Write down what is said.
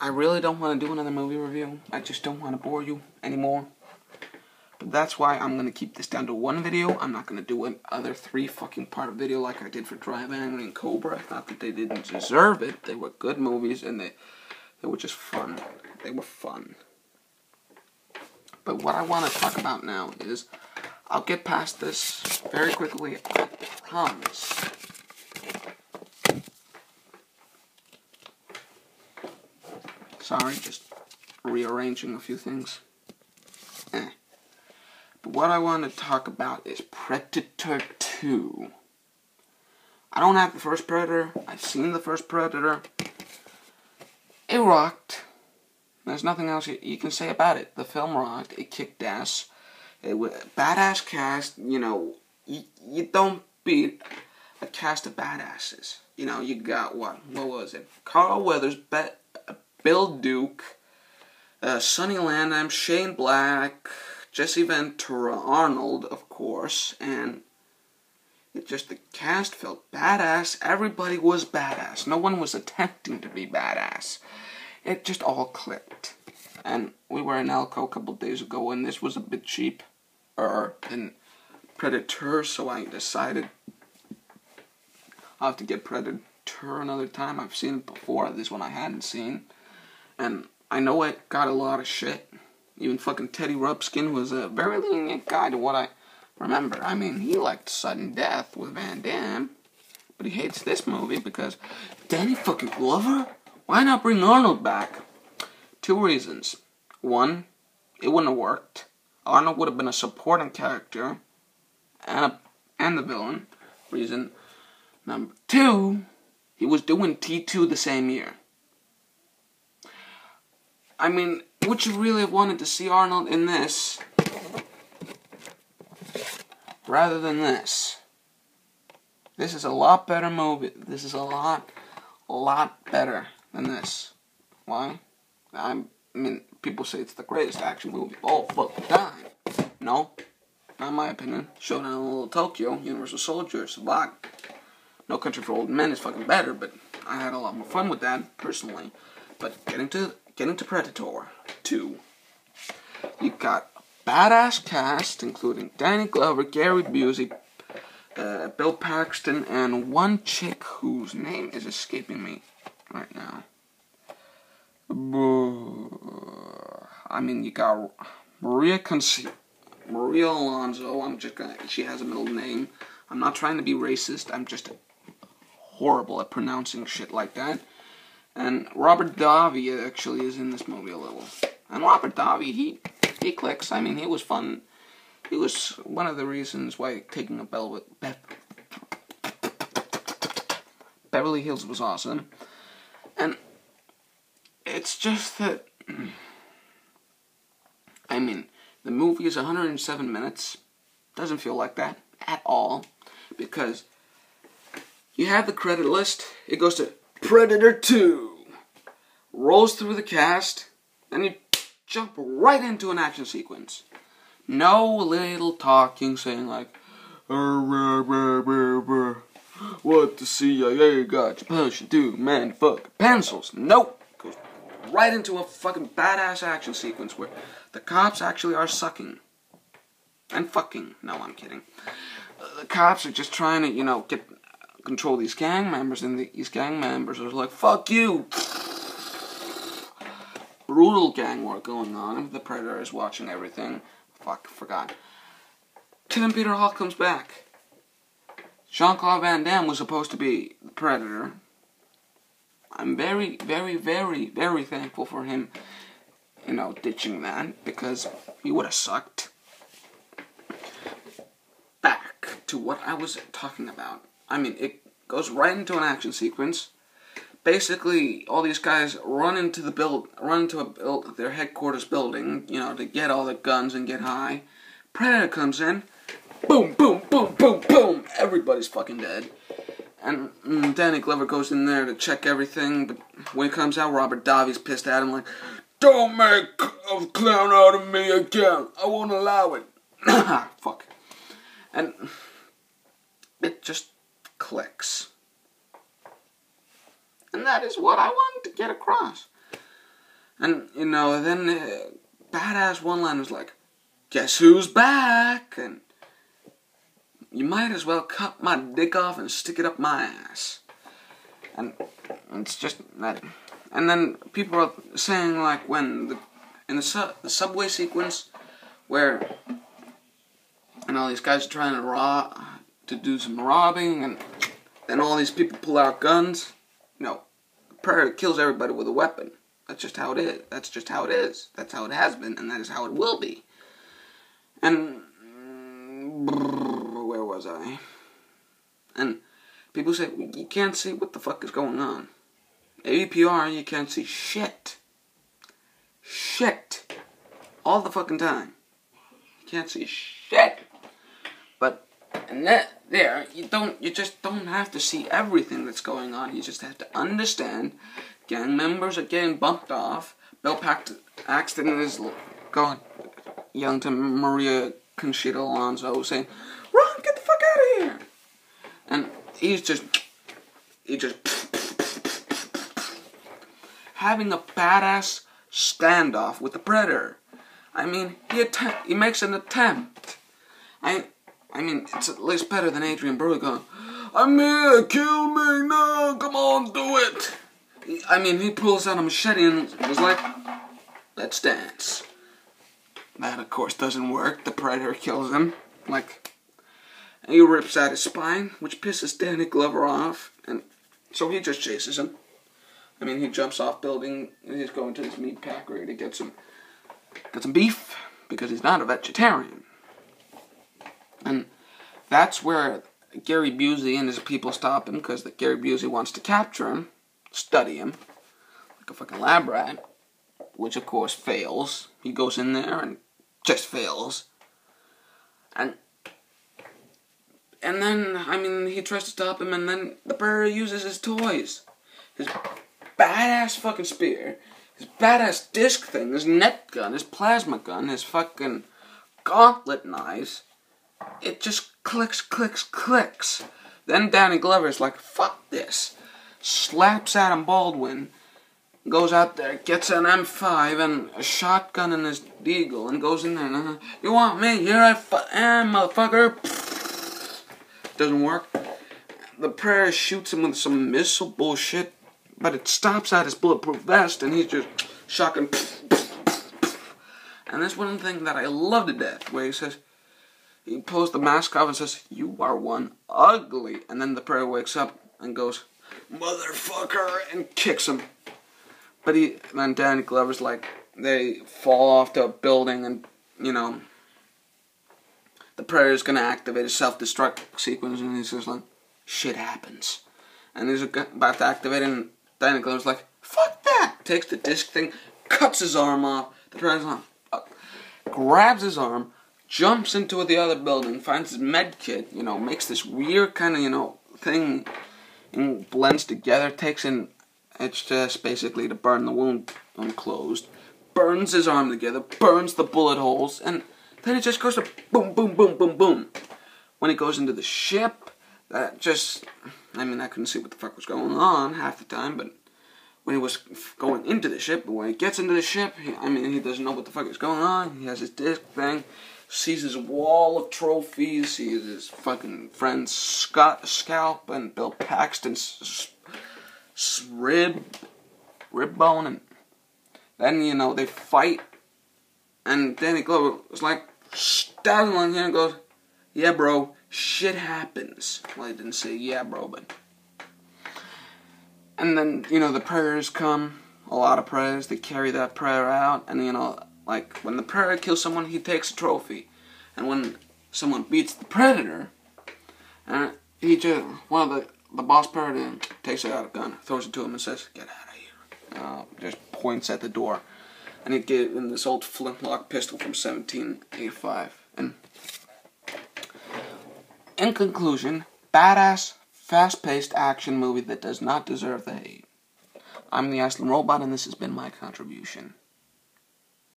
I really don't want to do another movie review. I just don't want to bore you anymore. But that's why I'm going to keep this down to one video. I'm not going to do another 3 fucking part video like I did for Reveiw and Cobra. Not that they didn't deserve it. They were good movies and they were just fun. They were fun. But what I want to talk about now is, I'll get past this very quickly, I promise. Sorry, just rearranging a few things. But what I want to talk about is Preditor 2. I don't have the first Predator. I've seen the first Predator. It rocked. There's nothing else you can say about it. The film rocked. It kicked ass. It was a badass cast. You know, you don't beat a cast of badasses. You know, you got what was it? Carl Weathers, Bill Duke, Sonny Landham, Shane Black, Jesse Ventura, Arnold, of course, and the cast felt badass. Everybody was badass. No one was attempting to be badass. It just all clicked. And we were in Elko a couple days ago, and this was a bit cheaper than Preditor, so I decided I'll have to get Preditor another time. I've seen it before. This one I hadn't seen. And I know it got a lot of shit. Even fucking Teddy Ruxpin was a very lenient guy to what I remember. I mean, he liked Sudden Death with Van Damme, but he hates this movie because Danny fucking Glover? Why not bring Arnold back? 2 reasons. 1, it wouldn't have worked. Arnold would have been a supporting character and the villain. Reason number 2, he was doing T2 the same year. I mean, would you really have wanted to see Arnold in this rather than this? This is a lot better movie. This is a lot better than this. Why? I mean, people say it's the greatest action movie of all fucking time. No, not in my opinion. Showdown in Little Tokyo, Universal Soldier, Savant, No Country for Old Men is fucking better, but I had a lot more fun with that, personally. But getting to Preditor 2, you got a badass cast, including Danny Glover, Gary Busey, Bill Paxton, and one chick whose name is escaping me right now. I mean, you got Maria Alonso. She has a middle name. I'm not trying to be racist. I'm just horrible at pronouncing shit like that. And Robert Davi actually is in this movie a little. And Robert Davi, he clicks. I mean, he was fun. He was one of the reasons why Taking a Bell with Beverly Hills was awesome. And it's just that, I mean, the movie is 107 minutes. Doesn't feel like that at all. Because you have the credit list. It goes to Preditor 2. Rolls through the cast. And you jump right into an action sequence. No little talking saying like, what the CIA got you supposed to do, man, fuck pencils. Nope. Goes right into a fucking badass action sequence where the cops actually are sucking. And fucking. No, I'm kidding. The cops are just trying to, control these gang members, and these gang members are like, fuck you. Brutal gang war going on. The Predator is watching everything. Fuck, forgot. Tim Peter Hall comes back. Jean-Claude Van Damme was supposed to be the Predator. I'm very, very, very, very thankful for him, ditching that, because he would have sucked. Back to what I was talking about. I mean, it goes right into an action sequence. Basically, all these guys run into their headquarters building, to get all the guns and get high. Predator comes in. Boom, boom, boom, boom, boom. Everybody's fucking dead. And Danny Glover goes in there to check everything, but when he comes out, Robert Davi's pissed at him like, don't make a clown out of me again. I won't allow it. Fuck. And it just clicks. And that is what I wanted to get across. And, then badass one-liners like, guess who's back? And you might as well cut my dick off and stick it up my ass. And it's just that. And then people are saying, like, when in the subway sequence where, these guys are trying to do some robbing, and then all these people pull out guns. Predator kills everybody with a weapon. That's just how it is. That's just how it is. That's how it has been, and that is how it will be. And where was I? And people say, you can't see what the fuck is going on. APR, you can't see shit. Shit. All the fucking time. You can't see shit. But, and you just don't have to see everything that's going on. You just have to understand gang members are getting bumped off. Bill Paxton is yelling to Maria Conchita Alonso, saying, "Run, get the fuck out of here!" And he's just having a badass standoff with the Predator. I mean, he makes an attempt. I mean, it's at least better than Adrian Brody going, "I'm here, kill me, no, come on, do it." I mean, he pulls out a machete and was like, "Let's dance." That, of course, doesn't work. The Predator kills him. And he rips out his spine, which pisses Danny Glover off. And so he just chases him. I mean, he jumps off building, and he's going to this meat packery to get some beef, because he's not a vegetarian. And that's where Gary Busey and his people stop him, because Gary Busey wants to capture him, study him, like a fucking lab rat, which of course fails. He goes in there and just fails. And then, I mean, he tries to stop him, and then the Predator uses his toys. His badass fucking spear, his badass disc thing, his net gun, his plasma gun, his fucking gauntlet knives. It just clicks, clicks, clicks. Then Danny Glover's like, "Fuck this." Slaps Adam Baldwin, goes out there, gets an M5 and a shotgun and his deagle, and goes in there and, "You want me? Here I am, motherfucker." Doesn't work. The Predator shoots him with some missile bullshit, but it stops out his bulletproof vest, and he's just shotgun. And that's one thing that I love to death, where he pulls the mask off and says, "You are one ugly," and then the Predator wakes up and goes, "Motherfucker," and kicks him. But then Danny Glover's like, they fall off to a building, and, the Predator's gonna activate a self-destruct sequence, and he's just like, shit happens. And he's about to activate it, and Danny Glover's like, "Fuck that!" Takes the disc thing, cuts his arm off, the Predator's grabs his arm, jumps into the other building, finds his med kit, makes this weird kind of, thing, and blends together, takes in, it's just basically to burn the wound unclosed, burns his arm together, burns the bullet holes, and then it just goes to boom, boom, boom, boom, boom. When he goes into the ship, I couldn't see what the fuck was going on half the time, but when he was going into the ship, but when he gets into the ship, he doesn't know what the fuck is going on. He has his disc thing, sees his wall of trophies, sees his fucking friend's scalp and Bill Paxton's rib bone, and then, they fight, and Danny Glover was like, stabs him on here and goes, "Yeah, bro, shit happens." Well, he didn't say "yeah, bro," but... And then, the Predators come, a lot of Predators, they carry that Predator out, and, when the Predator kills someone, he takes a trophy. And when someone beats the Predator, one of the boss Predator takes out a gun, throws it to him and says, "Get out of here." Just points at the door. And he gave him this old flintlock pistol from 1785. And in conclusion, badass, fast-paced action movie that does not deserve the hate. I'm the Iceland Robot, and this has been my contribution.